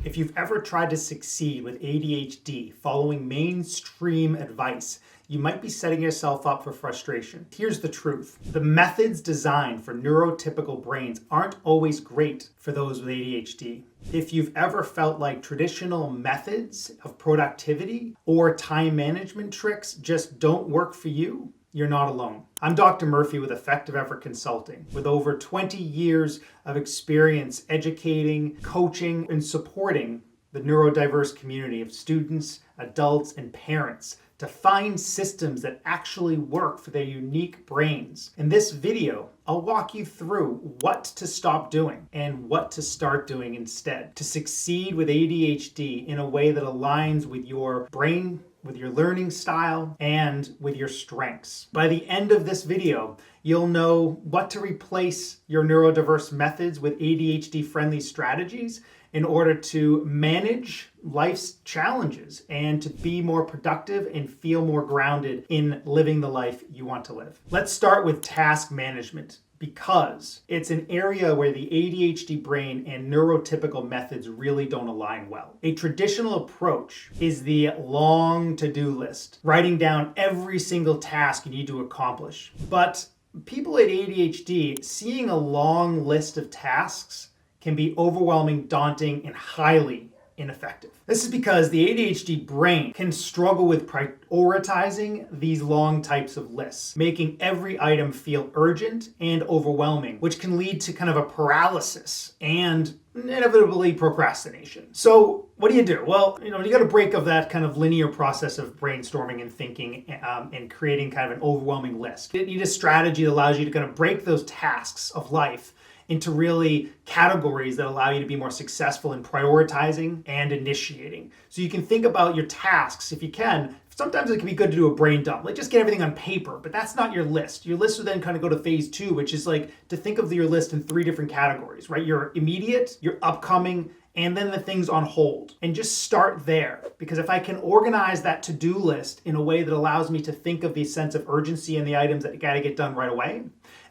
If you've ever tried to succeed with ADHD following mainstream advice, you might be setting yourself up for frustration. Here's the truth. The methods designed for neurotypical brains aren't always great for those with ADHD. If you've ever felt like traditional methods of productivity or time management tricks just don't work for you, you're not alone. I'm Dr. Murphy with Effective Effort Consulting, with over 20 years of experience educating, coaching, and supporting the neurodiverse community of students, adults, and parents to find systems that actually work for their unique brains. In this video, I'll walk you through what to stop doing and what to start doing instead to succeed with ADHD in a way that aligns with your brain, with your learning style, and with your strengths. By the end of this video, you'll know what to replace your neurodiverse methods with ADHD-friendly strategies in order to manage life's challenges and to be more productive and feel more grounded in living the life you want to live. Let's start with task management, because it's an area where the ADHD brain and neurotypical methods really don't align well. A traditional approach is the long to-do list, writing down every single task you need to accomplish. But people at ADHD, seeing a long list of tasks can be overwhelming, daunting, and highly ineffective. This is because the ADHD brain can struggle with prioritizing these long types of lists, making every item feel urgent and overwhelming, which can lead to kind of a paralysis and inevitably procrastination. So what do? Well, you got to break of that kind of linear process of brainstorming and thinking and creating kind of an overwhelming list. You need a strategy that allows you to kind of break those tasks of life into really categories that allow you to be more successful in prioritizing and initiating. So you can think about your tasks, if you can. Sometimes it can be good to do a brain dump, like just get everything on paper, but that's not your list. Your list would then kind of go to phase 2, which is like to think of your list in 3 different categories, right? Your immediate, your upcoming, and then the things on hold. And just start there, because if I can organize that to-do list in a way that allows me to think of the sense of urgency and the items that gotta get done right away,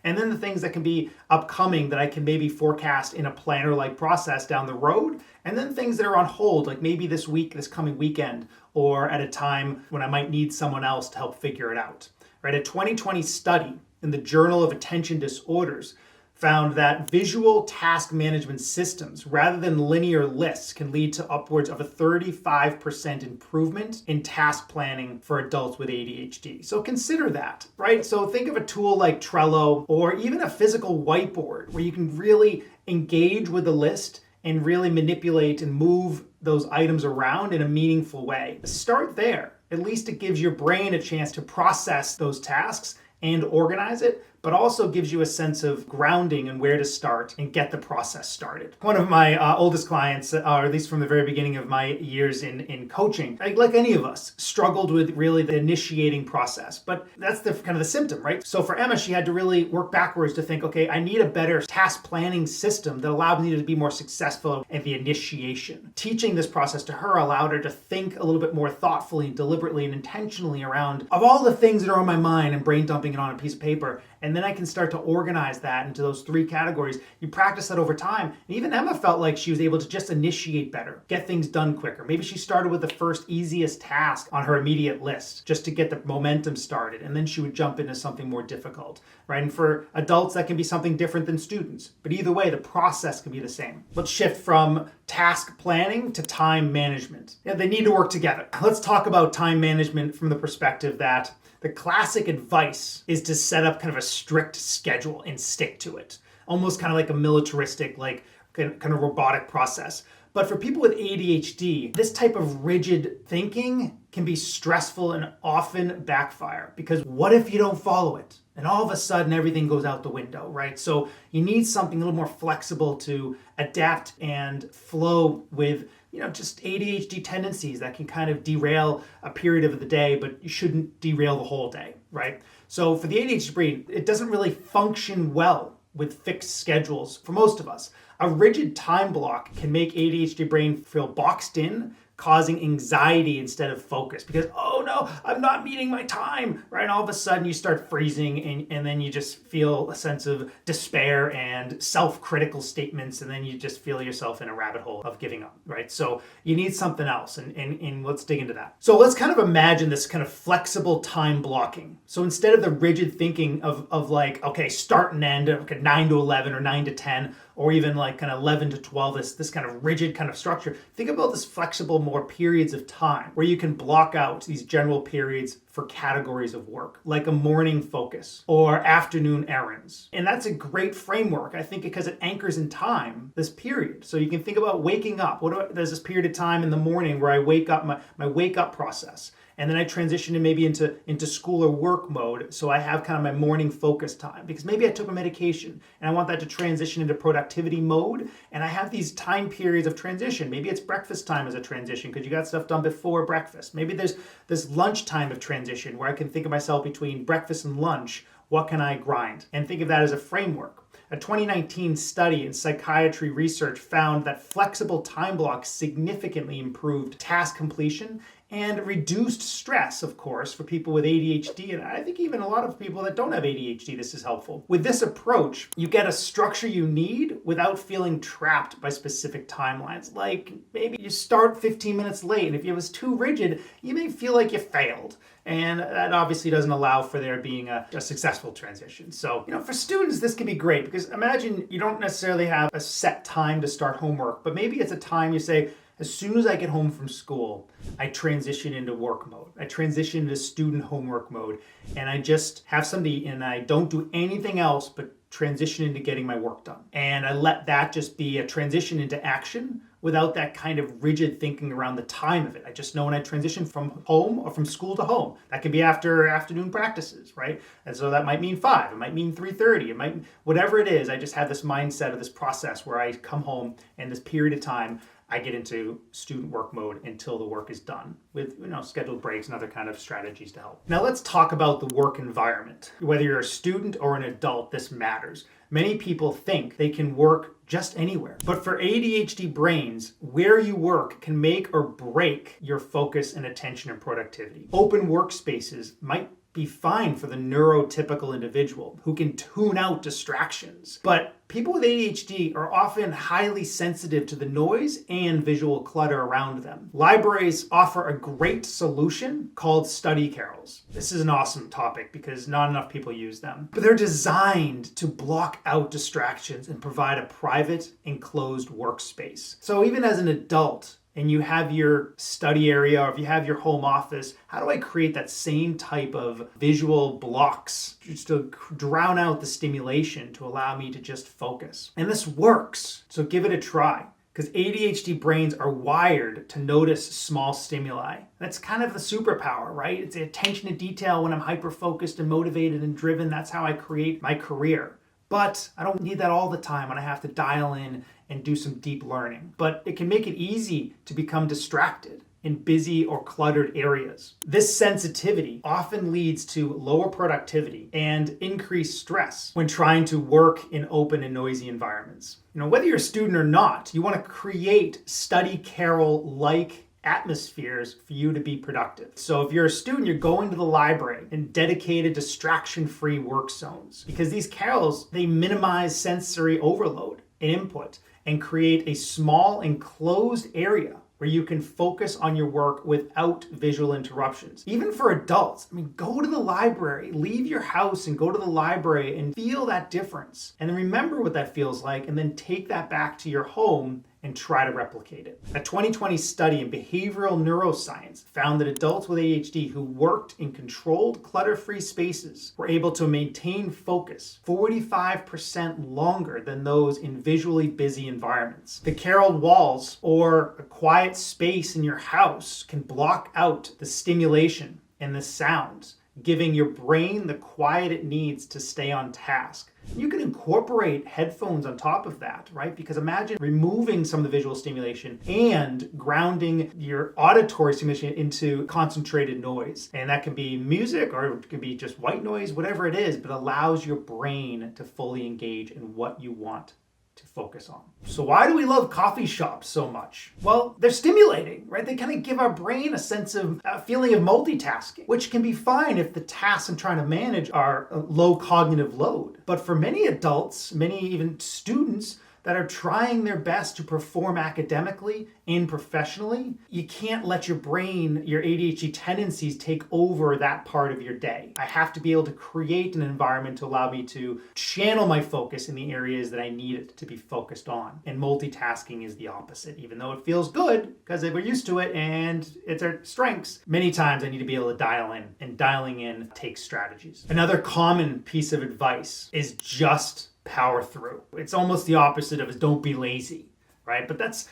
and then the things that can be upcoming that I can maybe forecast in a planner-like process down the road, and then things that are on hold, like maybe this week, this coming weekend, or at a time when I might need someone else to help figure it out. Right? A 2020 study in the Journal of Attention Disorders found that visual task management systems, rather than linear lists, can lead to upwards of a 35% improvement in task planning for adults with ADHD. So consider that, right? So think of a tool like Trello or even a physical whiteboard where you can really engage with the list and really manipulate and move those items around in a meaningful way. Start there. At least it gives your brain a chance to process those tasks and organize it, but also gives you a sense of grounding and where to start and get the process started. One of my oldest clients, or at least from the very beginning of my years in coaching, like any of us, struggled with really the initiating process. But that's the kind of the symptom, right? So for Emma, she had to really work backwards to think, okay, I need a better task planning system that allowed me to be more successful at the initiation. Teaching this process to her allowed her to think a little bit more thoughtfully and deliberately and intentionally around of all the things that are on my mind and brain dumping it on a piece of paper. And then I can start to organize that into those 3 categories. You practice that over time. And even Emma felt like she was able to just initiate better, get things done quicker. Maybe she started with the first easiest task on her immediate list just to get the momentum started. And then she would jump into something more difficult, right? And for adults, that can be something different than students. But either way, the process can be the same. Let's shift from task planning to time management. Yeah, they need to work together. Let's talk about time management from the perspective that the classic advice is to set up kind of a strict schedule and stick to it. Almost kind of like a militaristic, like kind of robotic process. But for people with ADHD, this type of rigid thinking can be stressful and often backfire, because what if you don't follow it? And all of a sudden everything goes out the window, right? So you need something a little more flexible to adapt and flow with, just ADHD tendencies that can kind of derail a period of the day, but you shouldn't derail the whole day, right? So for the ADHD brain, it doesn't really function well with fixed schedules for most of us. A rigid time block can make ADHD brain feel boxed in, causing anxiety instead of focus because, oh no, I'm not meeting my time, right? And all of a sudden you start freezing and then you just feel a sense of despair and self-critical statements, and then you just feel yourself in a rabbit hole of giving up, right? So you need something else, and let's dig into that. So let's kind of imagine this kind of flexible time blocking. So instead of the rigid thinking of like, okay, start and end, okay, 9 to 11 or 9 to 10, or even like kind of 11 to 12, this kind of rigid kind of structure. Think about this flexible, more periods of time where you can block out these general periods for categories of work, like a morning focus or afternoon errands. And that's a great framework, I think, because it anchors in time this period. So you can think about waking up. There's this period of time in the morning where I wake up, my wake up process. And then I transition maybe into school or work mode. So I have kind of my morning focus time because maybe I took a medication and I want that to transition into productivity mode. And I have these time periods of transition. Maybe it's breakfast time as a transition because you got stuff done before breakfast. Maybe there's this lunch time of transition where I can think of myself between breakfast and lunch. What can I grind? And think of that as a framework. A 2019 study in psychiatry research found that flexible time blocks significantly improved task completion and reduced stress, of course, for people with ADHD. And I think even a lot of people that don't have ADHD, this is helpful. With this approach, you get a structure you need without feeling trapped by specific timelines. Like maybe you start 15 minutes late, and if it was too rigid, you may feel like you failed. And that obviously doesn't allow for there being a successful transition. So, for students, this can be great because imagine you don't necessarily have a set time to start homework, but maybe it's a time you say, as soon as I get home from school, I transition into work mode. I transition into student homework mode, and I just have somebody, and I don't do anything else but transition into getting my work done. And I let that just be a transition into action without that kind of rigid thinking around the time of it. I just know when I transition from home or from school to home. That can be after afternoon practices, right? And so that might mean 5, it might mean 3:30, it might, whatever it is, I just have this mindset of this process where I come home and this period of time, I get into student work mode until the work is done with scheduled breaks and other kind of strategies to help. Now let's talk about the work environment. Whether you're a student or an adult, this matters. Many people think they can work just anywhere. But for ADHD brains, where you work can make or break your focus and attention and productivity. Open workspaces might be fine for the neurotypical individual who can tune out distractions. But people with ADHD are often highly sensitive to the noise and visual clutter around them. Libraries offer a great solution called study carrels. This is an awesome topic because not enough people use them. But they're designed to block out distractions and provide a private, enclosed workspace. So even as an adult, and you have your study area, or if you have your home office, how do I create that same type of visual blocks just to drown out the stimulation to allow me to just focus? And this works, so give it a try. Because ADHD brains are wired to notice small stimuli. That's kind of the superpower, right? It's the attention to detail when I'm hyper-focused and motivated and driven. That's how I create my career. But I don't need that all the time when I have to dial in and do some deep learning. But it can make it easy to become distracted in busy or cluttered areas. This sensitivity often leads to lower productivity and increased stress when trying to work in open and noisy environments. Whether you're a student or not, you want to create study carrel-like atmospheres for you to be productive. So if you're a student, you're going to the library in dedicated distraction-free work zones because these carrels, they minimize sensory overload and input and create a small enclosed area where you can focus on your work without visual interruptions. Even for adults, go to the library, leave your house and go to the library and feel that difference. And then remember what that feels like and then take that back to your home and try to replicate it. A 2020 study in behavioral neuroscience found that adults with ADHD who worked in controlled, clutter-free spaces were able to maintain focus 45% longer than those in visually busy environments. The carreled walls or a quiet space in your house can block out the stimulation and the sounds, giving your brain the quiet it needs to stay on task. You can incorporate headphones on top of that, right? Because imagine removing some of the visual stimulation and grounding your auditory stimulation into concentrated noise. And that can be music or it can be just white noise, whatever it is, but allows your brain to fully engage in what you want to focus on. So why do we love coffee shops so much? Well, they're stimulating, right? They kind of give our brain a sense of a feeling of multitasking, which can be fine if the tasks I'm trying to manage are a low cognitive load. But for many adults, many even students, that are trying their best to perform academically and professionally, you can't let your brain, your ADHD tendencies take over that part of your day. I have to be able to create an environment to allow me to channel my focus in the areas that I need it to be focused on. And multitasking is the opposite. Even though it feels good because we're used to it and it's our strengths, many times I need to be able to dial in, and dialing in takes strategies. Another common piece of advice is just power through. It's almost the opposite of don't be lazy, right? But that's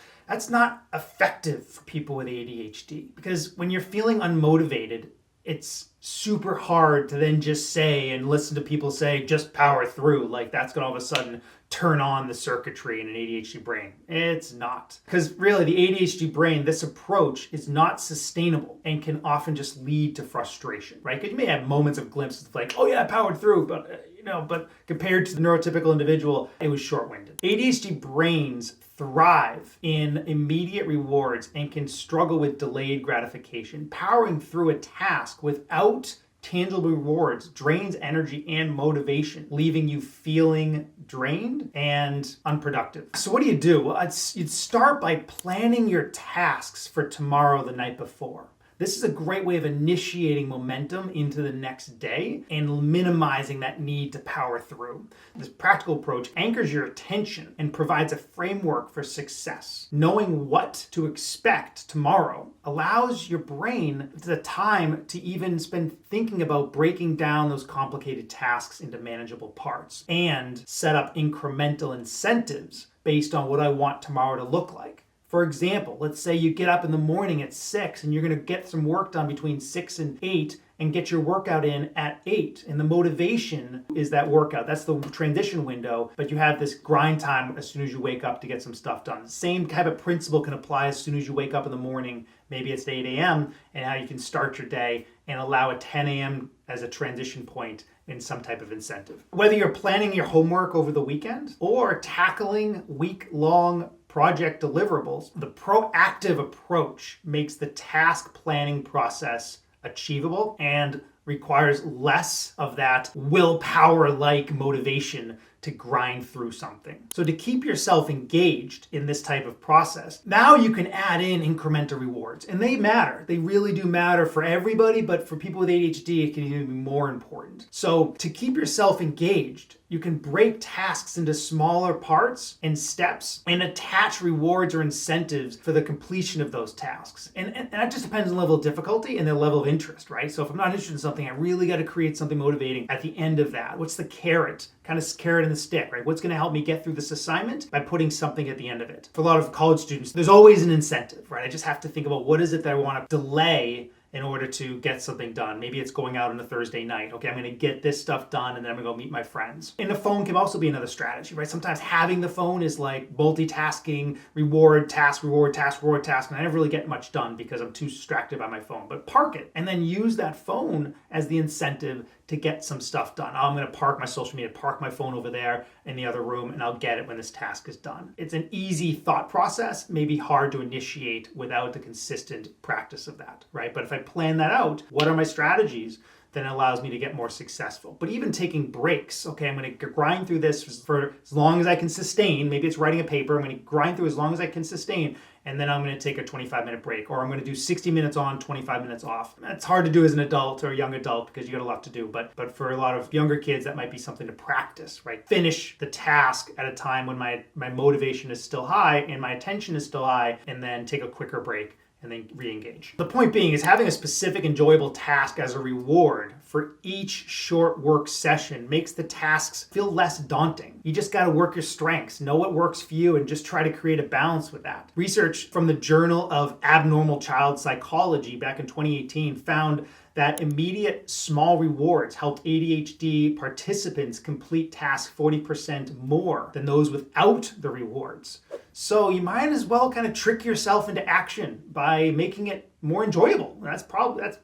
not effective for people with ADHD, because when you're feeling unmotivated, it's super hard to then just say and listen to people say just power through, like that's gonna all of a sudden turn on the circuitry in an ADHD brain. It's not. Because really the ADHD brain, this approach is not sustainable and can often just lead to frustration, right? Because you may have moments of glimpses of like, oh yeah, I powered through, but compared to the neurotypical individual, it was short-winded. ADHD brains thrive in immediate rewards and can struggle with delayed gratification. Powering through a task without tangible rewards drains energy and motivation, leaving you feeling drained and unproductive. So what do? Well, you'd start by planning your tasks for tomorrow the night before. This is a great way of initiating momentum into the next day and minimizing that need to power through. This practical approach anchors your attention and provides a framework for success. Knowing what to expect tomorrow allows your brain the time to even spend thinking about breaking down those complicated tasks into manageable parts and set up incremental incentives based on what I want tomorrow to look like. For example, let's say you get up in the morning at 6 and you're going to get some work done between 6 and 8 and get your workout in at 8. And the motivation is that workout. That's the transition window, but you have this grind time as soon as you wake up to get some stuff done. Same type of principle can apply as soon as you wake up in the morning. Maybe it's 8 a.m. and how you can start your day and allow a 10 a.m. as a transition point in some type of incentive. Whether you're planning your homework over the weekend or tackling week-long project deliverables, the proactive approach makes the task planning process achievable and requires less of that willpower-like motivation to grind through something. So to keep yourself engaged in this type of process, now you can add in incremental rewards. And they matter. They really do matter for everybody, but for people with ADHD, it can even be more important. So to keep yourself engaged, you can break tasks into smaller parts and steps and attach rewards or incentives for the completion of those tasks. And that just depends on the level of difficulty and the level of interest, right? So if I'm not interested in something, I really got to create something motivating at the end of that. What's the carrot? Kind of carrot and the stick, right? What's going to help me get through this assignment? By putting something at the end of it. For a lot of college students, there's always an incentive, right? I just have to think about what is it that I want to delay in order to get something done. Maybe it's going out on a Thursday night. Okay, I'm gonna get this stuff done and then I'm gonna go meet my friends. And the phone can also be another strategy, right? Sometimes having the phone is like multitasking, reward, task, reward, task, reward, task, and I never really get much done because I'm too distracted by my phone. But park it and then use that phone as the incentive to get some stuff done. I'm gonna park my social media, park my phone over there in the other room, and I'll get it when this task is done. It's an easy thought process, maybe hard to initiate without the consistent practice of that, right? But if I plan that out, what are my strategies? Then it allows me to get more successful. But even taking breaks, okay, I'm gonna grind through this for as long as I can sustain. Maybe it's writing a paper, I'm gonna grind through as long as I can sustain, and then I'm gonna take a 25-minute break, or I'm gonna do 60 minutes on, 25 minutes off. That's hard to do as an adult or a young adult because you got a lot to do, but for a lot of younger kids, that might be something to practice, right? Finish the task at a time when my motivation is still high and my attention is still high, and then take a quicker break and then re-engage. The point being is having a specific enjoyable task as a reward for each short work session makes the tasks feel less daunting. You just gotta work your strengths, know what works for you, and just try to create a balance with that. Research from the Journal of Abnormal Child Psychology back in 2018 found that immediate small rewards helped ADHD participants complete tasks 40% more than those without the rewards. So you might as well kind of trick yourself into action by making it more enjoyable. That's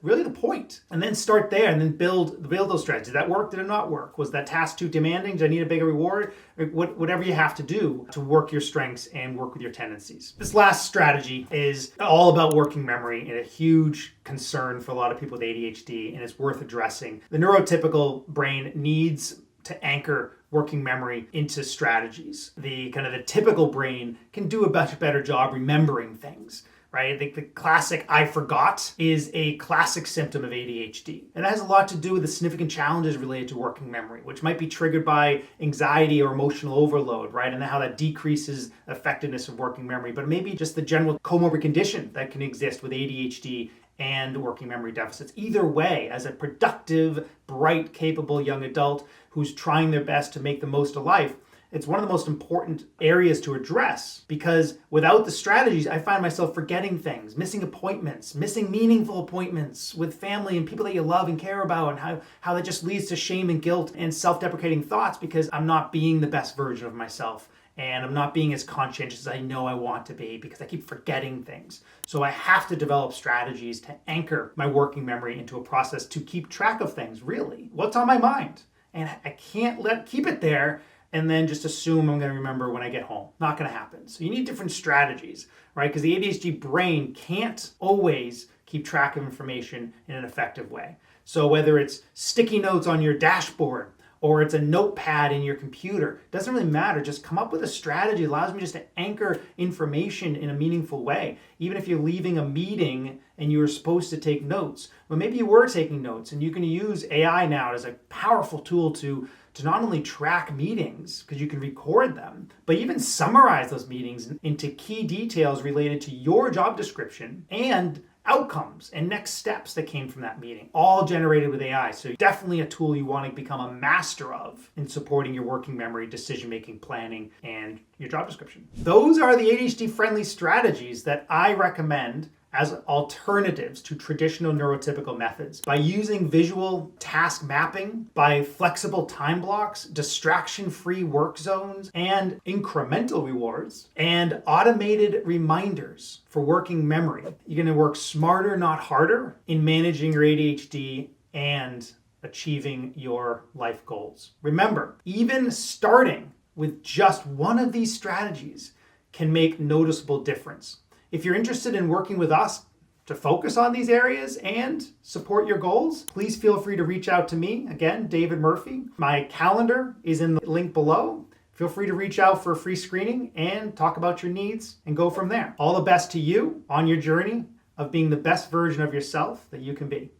really the point. And then start there and then build those strategies. Did that work? Did it not work? Was that task too demanding? Did I need a bigger reward? Whatever you have to do to work your strengths and work with your tendencies. This last strategy is all about working memory and a huge concern for a lot of people with ADHD, and it's worth addressing. The neurotypical brain needs to anchor working memory into strategies. The typical brain can do a much better job remembering things, right? The classic "I forgot" is a classic symptom of ADHD. And that has a lot to do with the significant challenges related to working memory, which might be triggered by anxiety or emotional overload, right? And how that decreases effectiveness of working memory. But maybe just the general comorbid condition that can exist with ADHD and working memory deficits. Either way, as a productive, bright, capable young adult who's trying their best to make the most of life, it's one of the most important areas to address, because without the strategies, I find myself forgetting things, missing appointments, missing meaningful appointments with family and people that you love and care about, and how that just leads to shame and guilt and self-deprecating thoughts because I'm not being the best version of myself. And I'm not being as conscientious as I know I want to be because I keep forgetting things. So I have to develop strategies to anchor my working memory into a process to keep track of things, really. What's on my mind? And I can't keep it there and then just assume I'm going to remember when I get home. Not going to happen. So you need different strategies, right? Because the ADHD brain can't always keep track of information in an effective way. So whether it's sticky notes on your dashboard, or it's a notepad in your computer, doesn't really matter. Just come up with a strategy that allows me just to anchor information in a meaningful way. Even if you're leaving a meeting and you were supposed to take notes, well, maybe you were taking notes, and you can use AI now as a powerful tool to not only track meetings, because you can record them, but even summarize those meetings into key details related to your job description and outcomes and next steps that came from that meeting, all generated with AI. So definitely a tool you want to become a master of in supporting your working memory, decision-making, planning, and your job description. Those are the ADHD-friendly strategies that I recommend as alternatives to traditional neurotypical methods. By using visual task mapping, by flexible time blocks, distraction-free work zones, and incremental rewards, and automated reminders for working memory, you're gonna work smarter, not harder, in managing your ADHD and achieving your life goals. Remember, even starting with just one of these strategies can make noticeable difference. If you're interested in working with us to focus on these areas and support your goals, please feel free to reach out to me. Again, David Murphy. My calendar is in the link below. Feel free to reach out for a free screening and talk about your needs and go from there. All the best to you on your journey of being the best version of yourself that you can be.